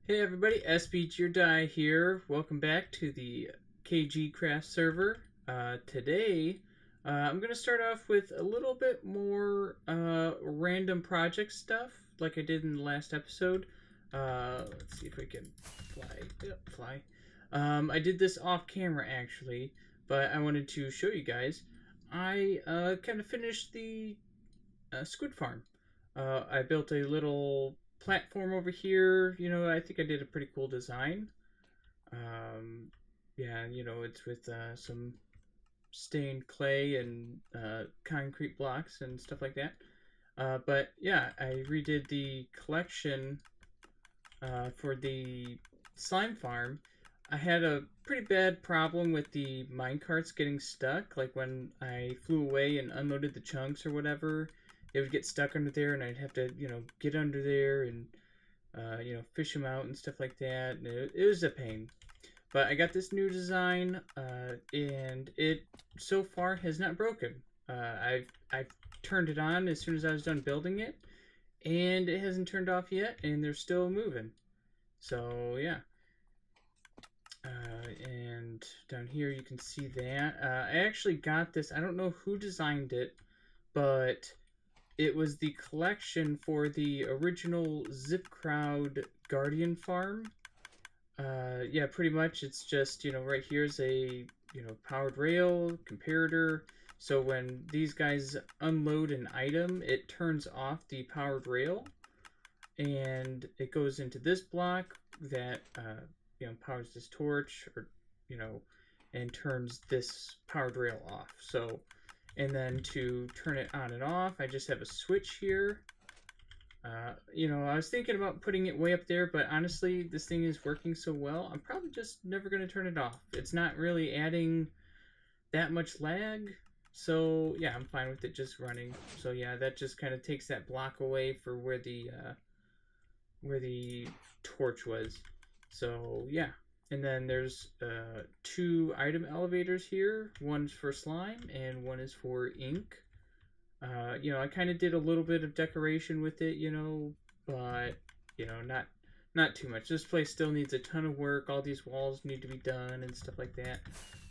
Hey everybody, SBGearDie here. Welcome back to the KG Craft server. Today, I'm going to start off with a little bit more random project stuff, like I did in the last episode. Let's see if we can fly. Yep, fly. I did this off camera actually, but I wanted to show you guys. I kind of finished the squid farm. I built a little platform over here. I think I did a pretty cool design. Um, yeah, it's with some stained clay and concrete blocks and stuff like that. But yeah, I redid the collection for the slime farm. I had a pretty bad problem with the minecarts getting stuck. Like when I flew away and unloaded the chunks or whatever, they would get stuck under there, and I'd have to, get under there and, fish them out and stuff like that. And it was a pain. But I got this new design, and it so far has not broken. I've turned it on as soon as I was done building it, and it hasn't turned off yet, and they're still moving. So yeah. And down here you can see that. I actually got this. I don't know who designed it, but it was the collection for the original Zip Crowd Guardian Farm. Yeah, pretty much it's just, right here's a, powered rail, comparator. So when these guys unload an item, it turns off the powered rail and it goes into this block that powers this torch, or and turns this powered rail off. So, and then to turn it on and off, I just have a switch here. I was thinking about putting it way up there, but honestly, this thing is working so well, I'm probably just never going to turn it off. It's not really adding that much lag, so yeah, I'm fine with it just running. So yeah, that just kind of takes that block away for where the torch was. So yeah, and then there's two item elevators here. One's for slime and one is for ink. I kind of did a little bit of decoration with it, but not too much. This place still needs a ton of work. All these walls need to be done and stuff like that.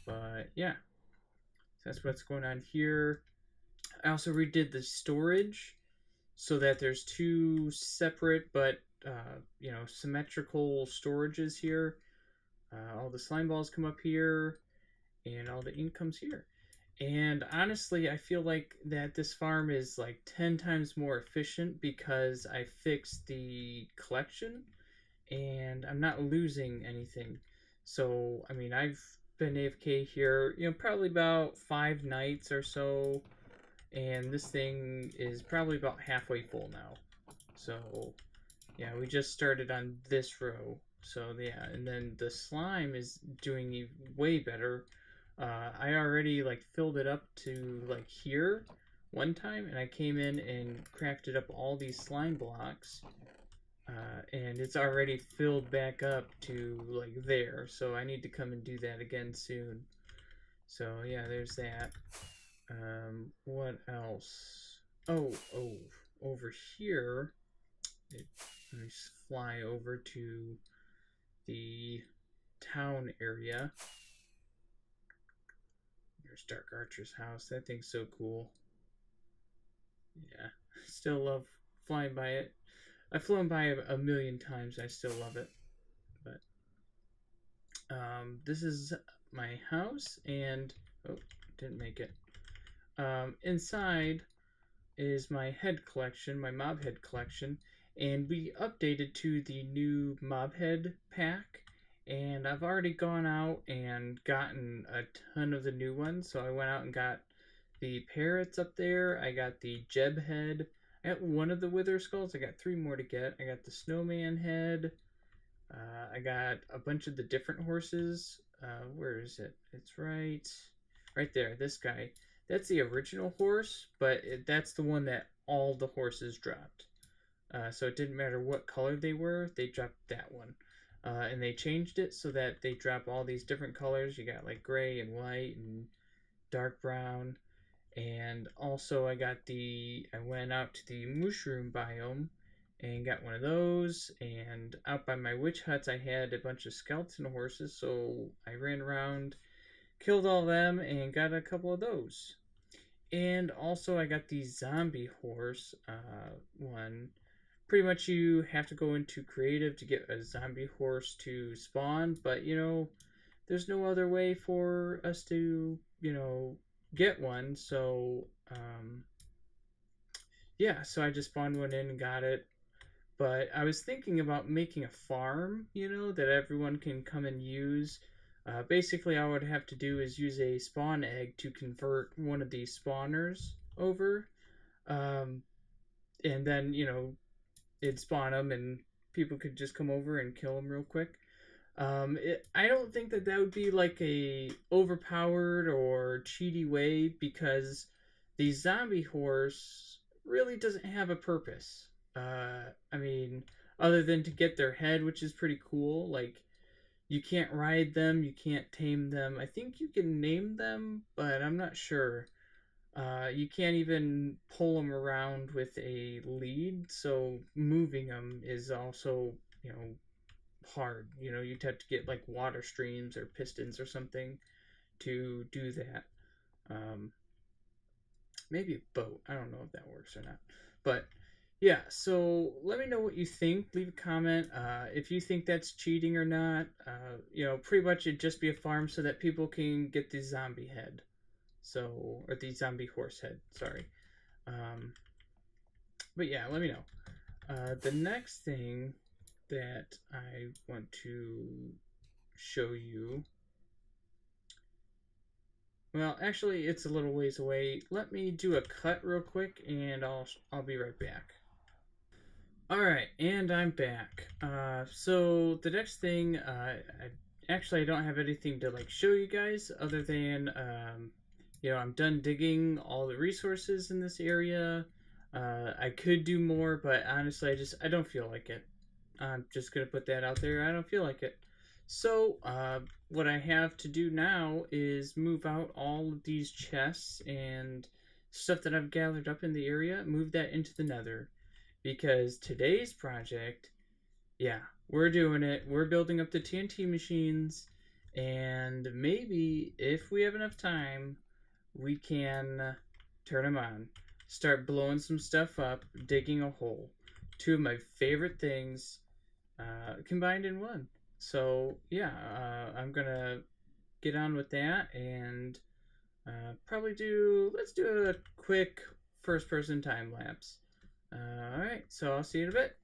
But yeah, so that's what's going on here. I also redid the storage so that there's two separate but symmetrical storages here. All the slime balls come up here, and all the ink comes here. And honestly, I feel like that this farm is like 10 times more efficient because I fixed the collection and I'm not losing anything. So, I mean, I've been AFK here, probably about 5 nights or so, and this thing is probably about halfway full now. So, yeah, we just started on this row. So, yeah, and then the slime is doing way better. I already like filled it up to like here one time, and I came in and crafted up all these slime blocks, and it's already filled back up to like there. So I need to come and do that again soon. So yeah, there's that. What else? Oh, over here, let me fly over to the town area. There's Dark Archer's house. That thing's so cool. Yeah, still love flying by it. I've flown by it a million times. I still love it. But this is my house, and oh, didn't make it. Inside is my head collection, my mob head collection, and we updated to the new mob head pack. And I've already gone out and gotten a ton of the new ones. So I went out and got the parrots up there. I got the Jeb head. I got one of the Wither skulls. I got 3 more to get. I got the snowman head. I got a bunch of the different horses. Where is it? It's right there. This guy. That's the original horse, but that's the one that all the horses dropped. So it didn't matter what color they were, they dropped that one. And they changed it so that they drop all these different colors. You got like gray and white and dark brown. And also I went out to the mushroom biome and got one of those. And out by my witch huts, I had a bunch of skeleton horses, so I ran around, killed all them, and got a couple of those. And also, I got the zombie horse one. Pretty much, you have to go into creative to get a zombie horse to spawn, but there's no other way for us to, get one. So, yeah, so I just spawned one in and got it. But I was thinking about making a farm, that everyone can come and use. Basically, all I would have to do is use a spawn egg to convert one of these spawners over. Um, and then, it'd spawn them and people could just come over and kill them real quick. I don't think that that would be like a overpowered or cheaty way because the zombie horse really doesn't have a purpose. I mean, other than to get their head, which is pretty cool. Like, you can't ride them, you can't tame them. I think you can name them, but I'm not sure. You can't even pull them around with a lead, so moving them is also, hard. You'd have to get like water streams or pistons or something to do that. Um, Maybe a boat. I don't know if that works or not. But yeah, so let me know what you think. Leave a comment if you think that's cheating or not. Pretty much it'd just be a farm so that people can get the zombie head. So, or the zombie horse head, sorry. Um, but yeah, let me know. The next thing that I want to show you. Well, actually, it's a little ways away. Let me do a cut real quick, and I'll be right back. All right, and I'm back. So the next thing, I don't have anything to like show you guys other than I'm done digging all the resources in this area. I could do more, but honestly, I don't feel like it. I'm just gonna put that out there. I don't feel like it. So, what I have to do now is move out all of these chests and stuff that I've gathered up in the area, move that into the nether. Because today's project, yeah, we're doing it. We're building up the TNT machines, and maybe if we have enough time, we can turn them on. Start blowing some stuff up, digging a hole. Two of my favorite things combined in one. So yeah, I'm gonna get on with that and let's do a quick first person time lapse. Alright, so I'll see you in a bit.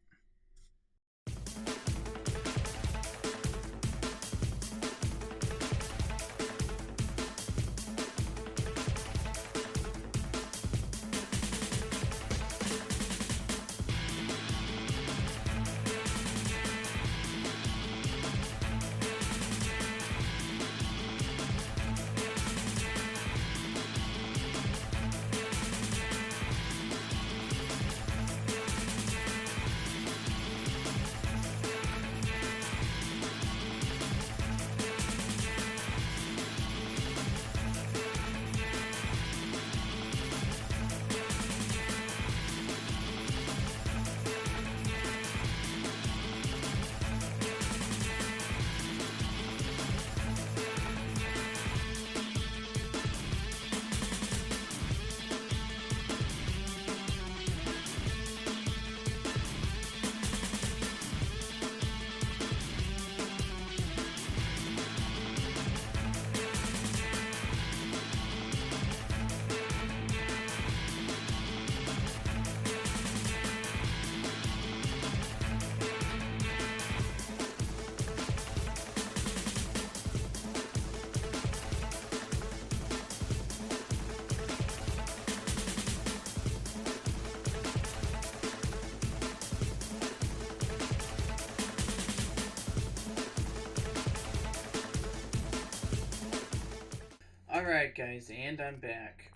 Alright, guys, and I'm back.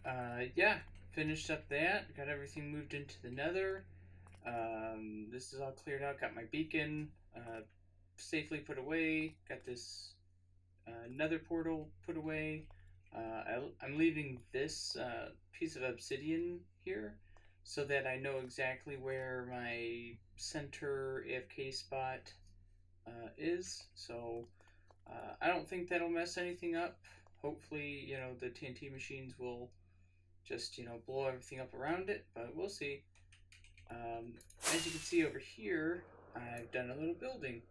Yeah, finished up that, got everything moved into the nether. This is all cleared out, got my beacon safely put away, got this nether portal put away. I'm leaving this piece of obsidian here so that I know exactly where my center AFK spot is. So I don't think that'll mess anything up. Hopefully, the TNT machines will just, blow everything up around it, but we'll see. As you can see over here, I've done a little building.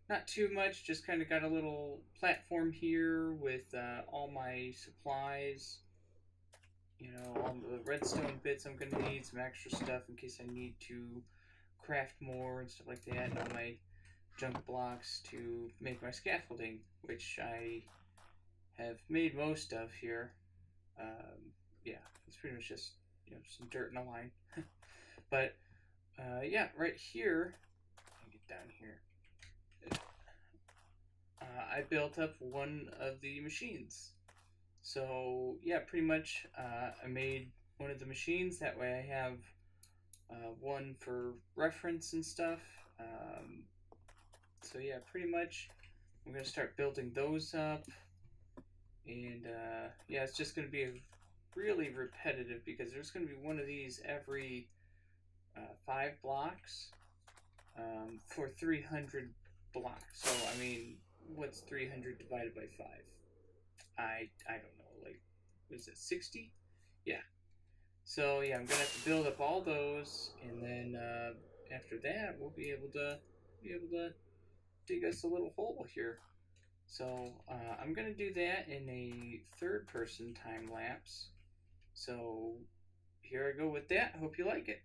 Not too much, just kind of got a little platform here with all my supplies. All the redstone bits I'm going to need, some extra stuff in case I need to craft more and stuff like that, and all my junk blocks to make my scaffolding, which I have made most of here. Yeah, it's pretty much just some dirt in a line. But yeah, right here, let me get down here. I built up one of the machines. So yeah, pretty much I made one of the machines. That way I have one for reference and stuff. So yeah, pretty much I'm going to start building those up. And yeah, it's just going to be really repetitive because there's going to be one of these every 5 blocks for 300 blocks. So I mean, what's 300 divided by 5? I don't know, like, was it 60? Yeah. So yeah, I'm gonna have to build up all those, and then after that we'll be able to dig us a little hole here. So I'm gonna do that in a third-person time lapse. So here I go with that. Hope you like it.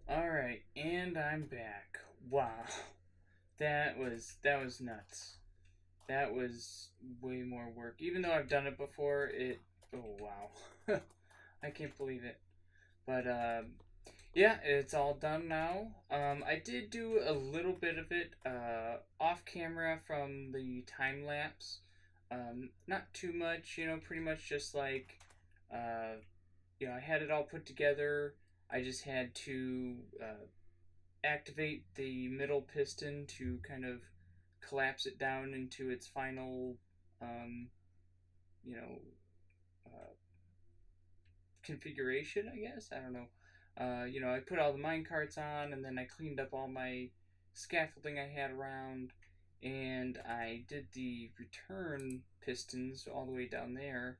Alright, and I'm back. Wow. That was nuts. That was way more work. Even though I've done it before, oh wow. I can't believe it. But yeah, it's all done now. I did do a little bit of it off camera from the time lapse. Not too much, pretty much just like I had it all put together. I just had to activate the middle piston to kind of collapse it down into its final, um, you know, uh, configuration, I guess. I don't know. I put all the mine carts on, and then I cleaned up all my scaffolding I had around, and I did the return pistons all the way down there.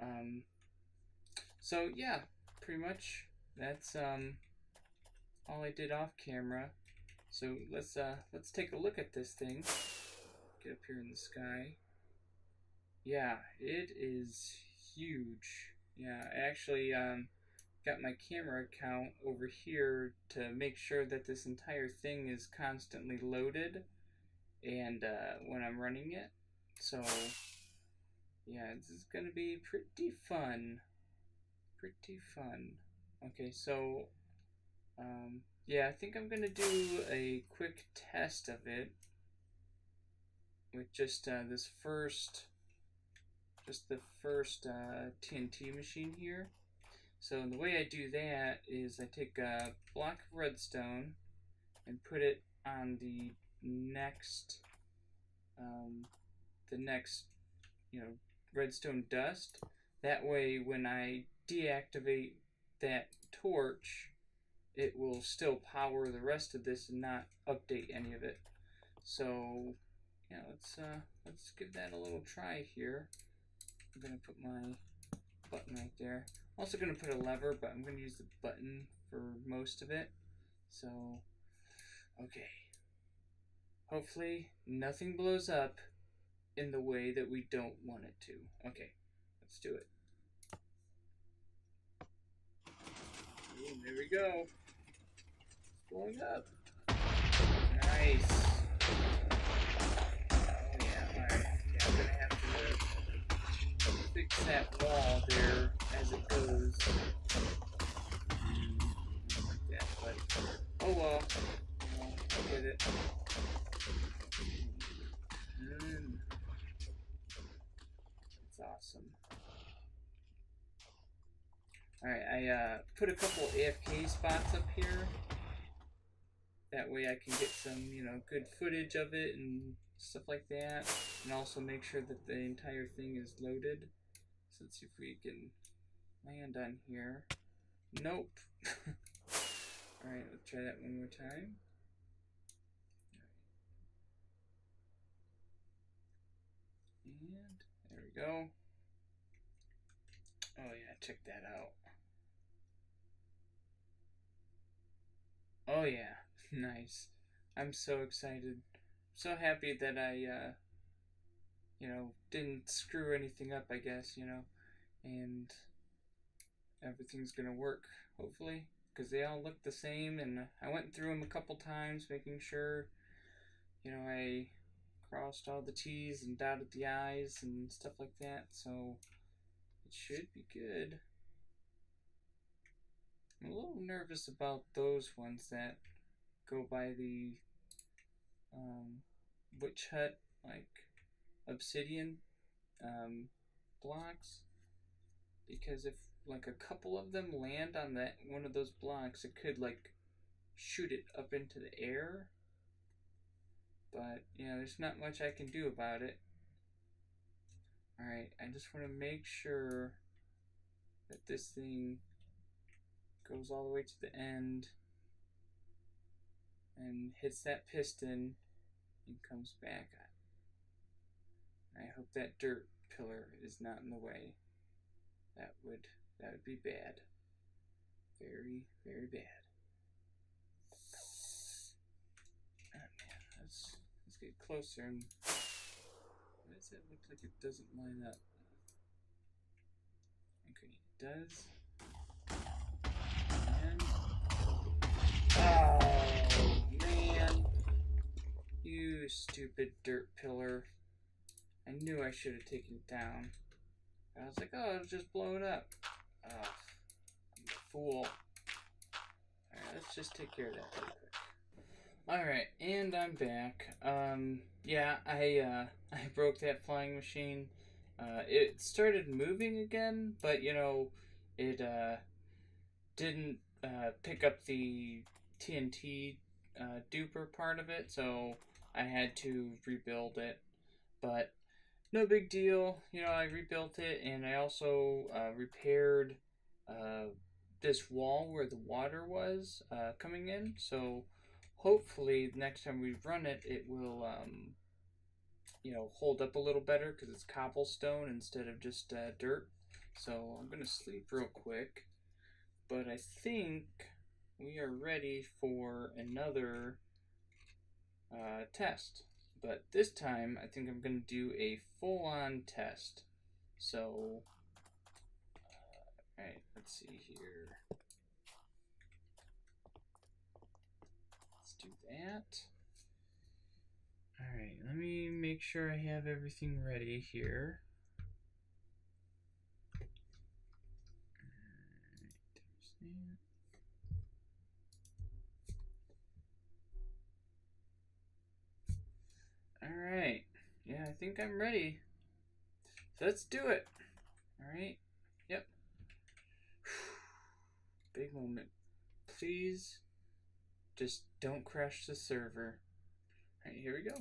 Um, so yeah, pretty much that's all I did off camera. So let's take a look at this thing. Get up here in the sky. Yeah, it is huge. Yeah, I actually got my camera account over here to make sure that this entire thing is constantly loaded and when I'm running it. So yeah, this is gonna be pretty fun. Pretty fun. Okay, so yeah, I think I'm gonna do a quick test of it with just the first TNT machine here. So the way I do that is I take a block of redstone and put it on the next, you know, redstone dust. That way, when I deactivate that torch, it will still power the rest of this and not update any of it. So, yeah, let's give that a little try here. I'm gonna put my button right there. I'm also gonna put a lever, but I'm gonna use the button for most of it. So, okay. Hopefully, nothing blows up in the way that we don't want it to. Okay, let's do it. Ooh, there we go. It's blowing up. Nice. Oh yeah, alright. Yeah, I'm gonna have to fix that wall there as it goes. Like that, but oh well. I'll get it. That's awesome. Alright, I put a couple AFK spots up here. That way I can get some, you know, good footage of it and stuff like that. And also make sure that the entire thing is loaded. So let's see if we can land on here. Nope. Alright, let's try that one more time. And there we go. Oh yeah, check that out. Oh yeah, nice. I'm so excited. So happy that I, you know, didn't screw anything up, I guess, you know. And everything's gonna work, hopefully. Because they all look the same, and I went through them a couple times, making sure, you know, I crossed all the T's and dotted the I's and stuff like that, so it should be good. I'm a little nervous about those ones that go by the witch hut, like obsidian blocks, because if like a couple of them land on that one of those blocks, it could like shoot it up into the air. But you know, there's not much I can do about it. Alright, I just want to make sure that this thing goes all the way to the end and hits that piston and comes back. I hope that dirt pillar is not in the way. That would be bad. Very, very bad. Oh man, let's get closer and why does it look like it doesn't line up? Okay, it does. And oh man. You stupid dirt pillar. I knew I should have taken it down. I was like, oh, it'll just blow it up. Oh, I'm a fool. Alright, let's just take care of that real quick. Alright, and I'm back. Yeah, I broke that flying machine. It started moving again, but, you know, it, didn't, pick up the TNT, duper part of it, so I had to rebuild it. But no big deal, you know, I rebuilt it, and I also repaired this wall where the water was coming in, so hopefully next time we run it, it will, you know, hold up a little better, because it's cobblestone instead of just dirt. So I'm going to sleep real quick, but I think we are ready for another test. But this time, I think I'm going to do a full-on test. So, alright, let's see here. Let's do that. Alright, let me make sure I have everything ready here. Alright, yeah, I think I'm ready. So let's do it. Alright, yep. big moment. Please just don't crash the server. Alright, here we go.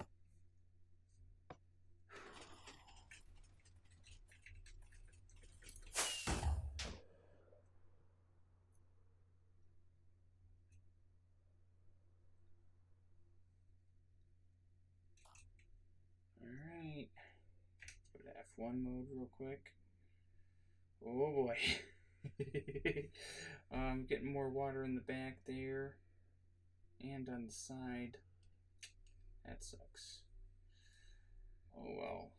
Alright. Go to F1 mode real quick. Oh boy. Getting more water in the back there. And on the side. That sucks. Oh well.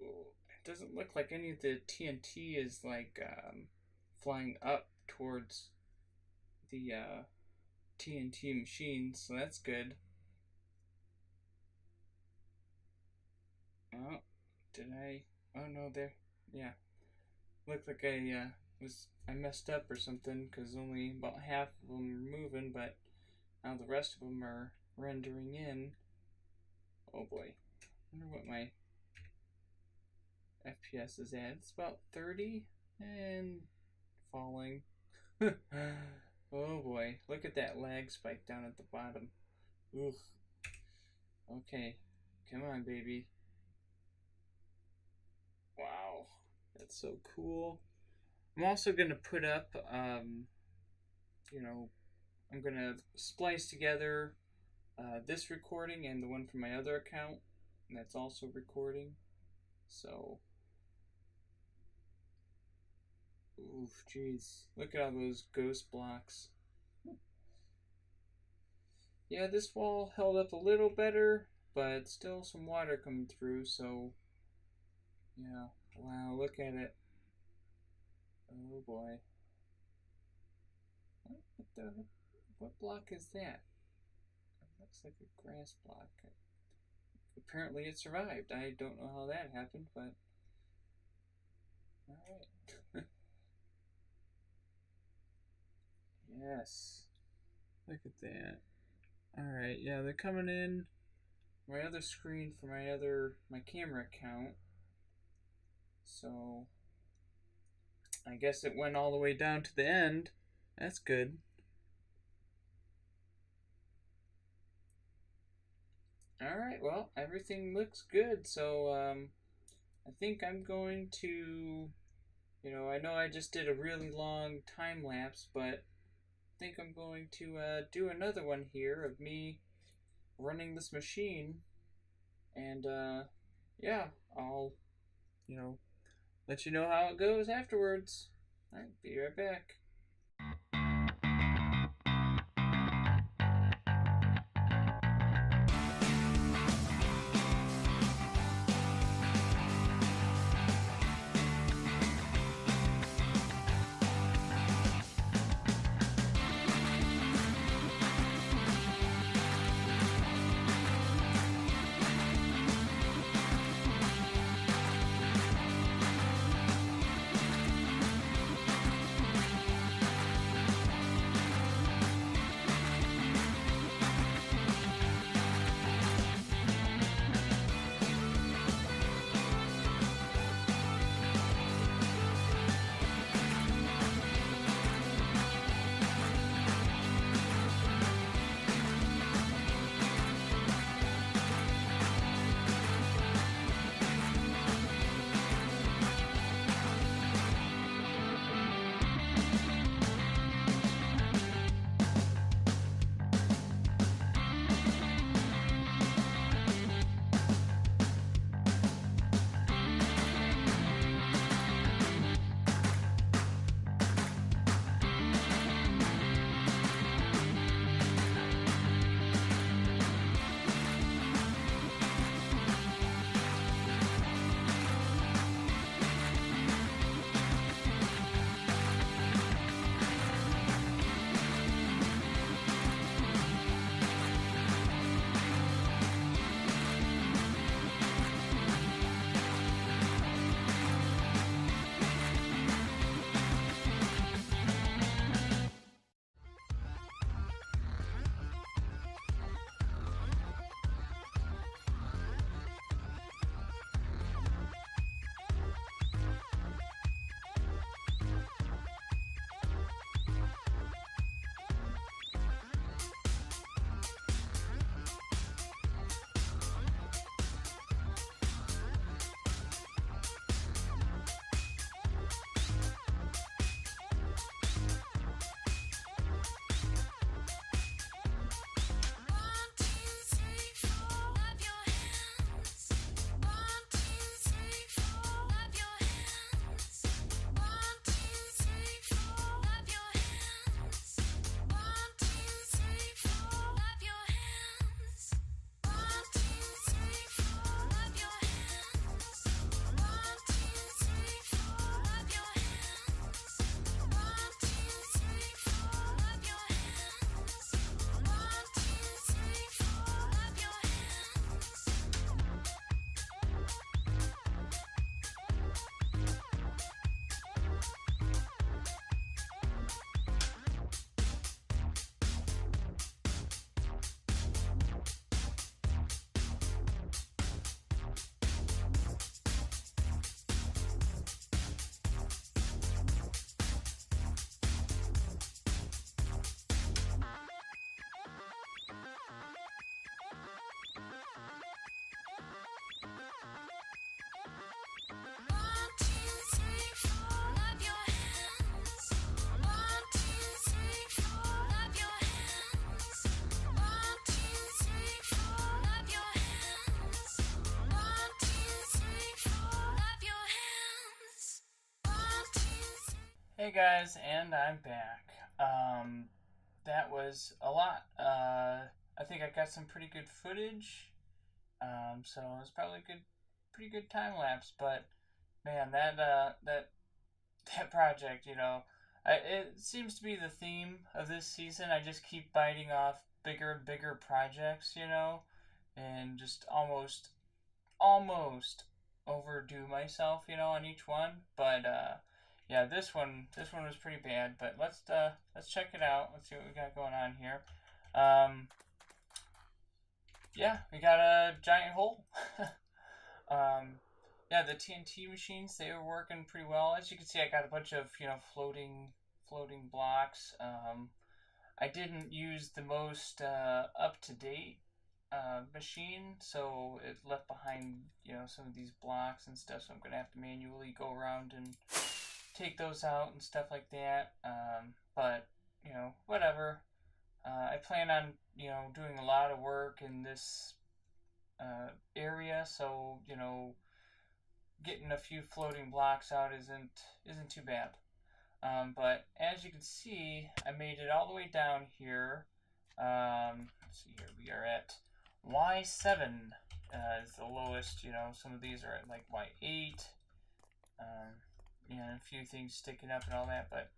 Oh, it doesn't look like any of the TNT is like flying up towards the TNT machine, so that's good. Oh, did I? Oh no, there. Yeah, looked like I messed up or something because only about half of them are moving, but now the rest of them are rendering in. Oh boy, I wonder what my FPS is at. It's about 30 and falling. Oh boy, look at that lag spike down at the bottom. Oof. Okay, come on, baby. Wow, that's so cool. I'm also gonna put up, you know, I'm gonna splice together this recording and the one from my other account, and that's also recording. So, oof, jeez, look at all those ghost blocks. Yeah, this wall held up a little better, but still some water coming through, so yeah. Wow, look at it. Oh boy. What block is that? It looks like a grass block. Apparently it survived. I don't know how that happened, but alright. Yes. Look at that. Alright, yeah, they're coming in my other screen for my camera account. So I guess it went all the way down to the end. That's good. Alright, well, everything looks good. So I think I'm going to, I know I just did a really long time lapse, but I think I'm going to do another one here of me running this machine. And yeah, I'll, let you know how it goes afterwards. Alright, be right back. Hey guys, and I'm back. That was a lot. I think I got some pretty good footage. So it was probably a pretty good time lapse. But man, that project, it seems to be the theme of this season. I just keep biting off bigger and bigger projects, and just almost overdo myself, on each one. But yeah, this one was pretty bad. But let's check it out. Let's see what we got going on here. Um, yeah, we got a giant hole. um, yeah, the TNT machines, they were working pretty well. As you can see, I got a bunch of floating blocks. I didn't use the most up to date machine, so it left behind some of these blocks and stuff. So I'm gonna have to manually go around and take those out and stuff like that. But whatever. I plan on doing a lot of work in this area, so getting a few floating blocks out isn't too bad. But as you can see, I made it all the way down here. Let's see here, we are at Y7 is the lowest. Some of these are at like Y8. A few things sticking up and all that, but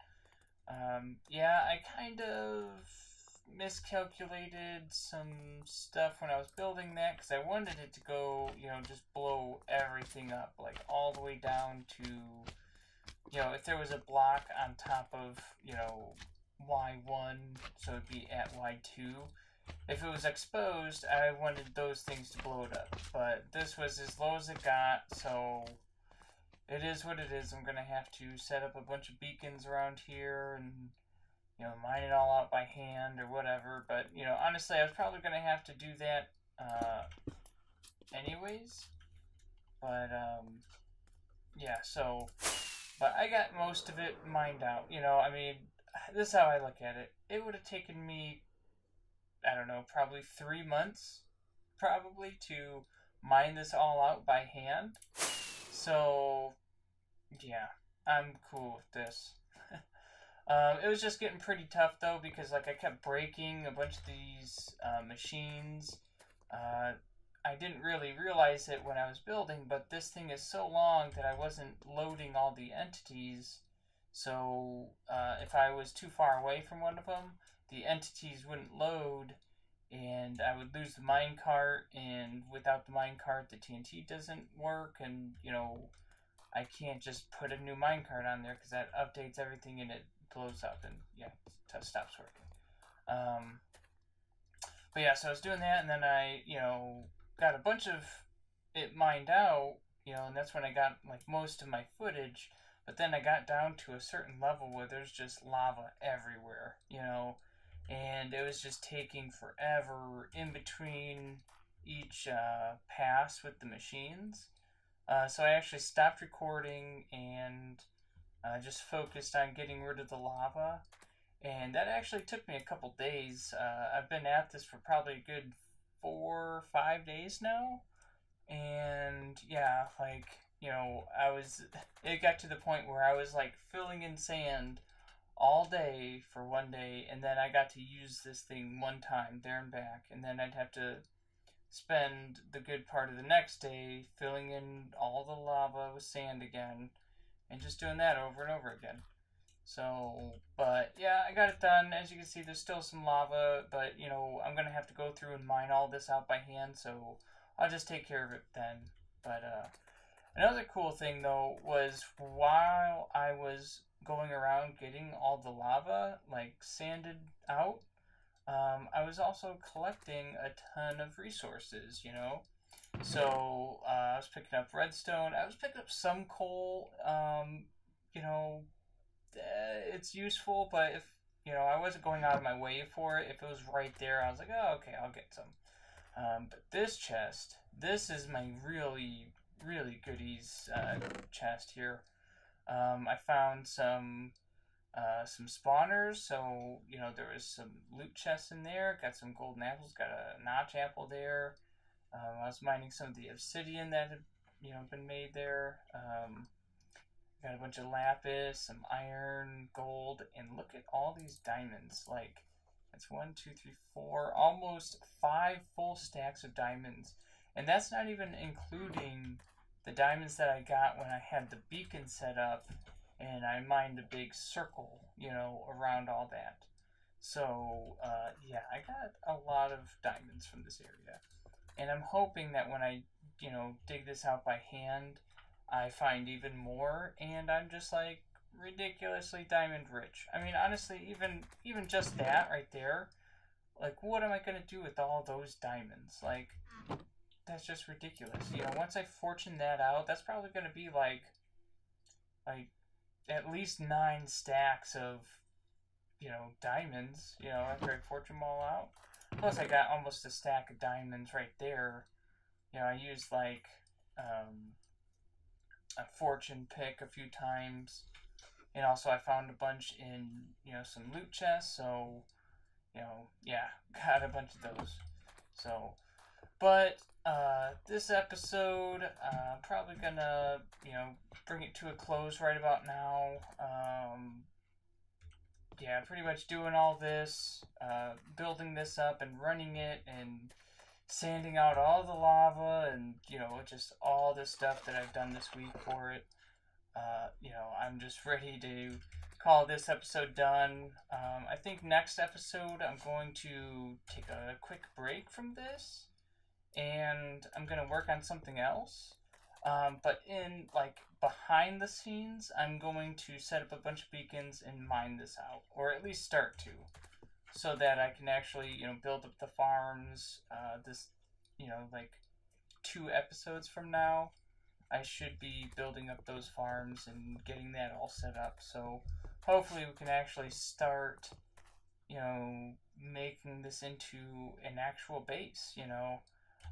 yeah, I kind of miscalculated some stuff when I was building that because I wanted it to go, just blow everything up, like all the way down to, if there was a block on top of, Y1, so it'd be at Y2. If it was exposed, I wanted those things to blow it up, but this was as low as it got, so it is what it is. I'm going to have to set up a bunch of beacons around here and, mine it all out by hand or whatever. But, honestly, I was probably going to have to do that anyways. But, yeah, so, but I got most of it mined out. I mean, this is how I look at it. It would have taken me, I don't know, probably 3 months, probably, to mine this all out by hand. So, yeah, I'm cool with this. It was just getting pretty tough, though, because, I kept breaking a bunch of these machines. I didn't really realize it when I was building, but this thing is so long that I wasn't loading all the entities. So, if I was too far away from one of them, the entities wouldn't load, and I would lose the minecart, and without the minecart, the TNT doesn't work, and, I can't just put a new minecart on there because that updates everything and it blows up and, yeah, it stops working. But yeah, so I was doing that, and then I, got a bunch of it mined out, and that's when I got, most of my footage, but then I got down to a certain level where there's just lava everywhere, and it was just taking forever in between each pass with the machines. So I actually stopped recording and just focused on getting rid of the lava. And that actually took me a couple days. I've been at this for probably a good 4 or 5 days now. And yeah, it got to the point where I was filling in sand all day for one day. And then I got to use this thing one time there and back. And then I'd have to spend the good part of the next day filling in all the lava with sand again and just doing that over and over again. So, but yeah, I got it done. As you can see, there's still some lava, but I'm gonna have to go through and mine all this out by hand, so I'll just take care of it then. But another cool thing though was while I was going around getting all the lava sanded out, I was also collecting a ton of resources, So I was picking up redstone. I was picking up some coal. It's useful, but if I wasn't going out of my way for it. If it was right there, I was like, oh, okay, I'll get some. But this chest, this is my really, really goodies chest here. I found some spawners, so there was some loot chests in there. Got some golden apples, got a notch apple there. I was mining some of the obsidian that had been made there. Got a bunch of lapis, some iron, gold, and look at all these diamonds. Like, that's 1, 2, 3, 4, almost 5 full stacks of diamonds. And that's not even including the diamonds that I got when I had the beacon set up and I mined a big circle, around all that. So, yeah, I got a lot of diamonds from this area. And I'm hoping that when I, dig this out by hand, I find even more, and I'm just like ridiculously diamond rich. I mean, honestly, even just that right there, like, what am I gonna do with all those diamonds? Like, that's just ridiculous. Once I fortune that out, that's probably gonna be like at least 9 stacks of diamonds. After I fortune them all out. Plus, I got almost a stack of diamonds right there. I used like a fortune pick a few times, and also I found a bunch in some loot chests. So yeah, got a bunch of those. So, but this episode, I'm probably gonna bring it to a close right about now. Yeah, pretty much doing all this, building this up and running it and sanding out all the lava and, just all the stuff that I've done this week for it. I'm just ready to call this episode done. I think next episode I'm going to take a quick break from this and I'm going to work on something else. But in, behind the scenes, I'm going to set up a bunch of beacons and mine this out, or at least start to, so that I can actually, build up the farms. This, 2 episodes from now, I should be building up those farms and getting that all set up. So hopefully we can actually start, making this into an actual base.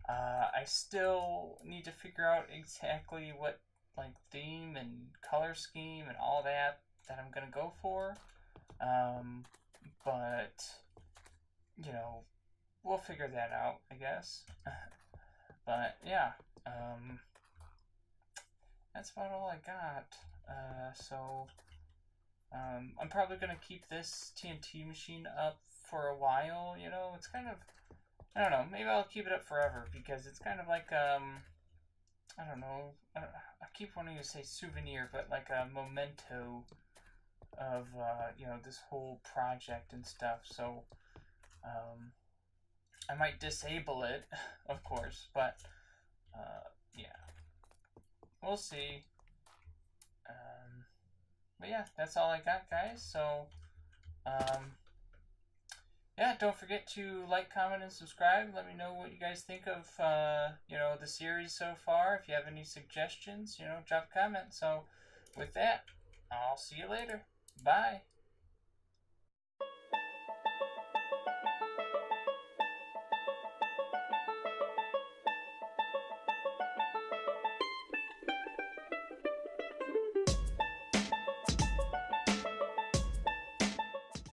I still need to figure out exactly what theme and color scheme and all that I'm gonna go for. But we'll figure that out, I guess. But yeah, that's about all I got. I'm probably gonna keep this TNT machine up for a while. It's kind of, I don't know, maybe I'll keep it up forever because it's kind of like I don't know, I keep wanting to say souvenir, but like a memento of this whole project and stuff. So I might disable it, of course, but yeah, we'll see. But yeah, that's all I got, guys. So yeah, don't forget to like, comment, and subscribe. Let me know what you guys think of the series so far. If you have any suggestions, drop a comment. So with that, I'll see you later. Bye.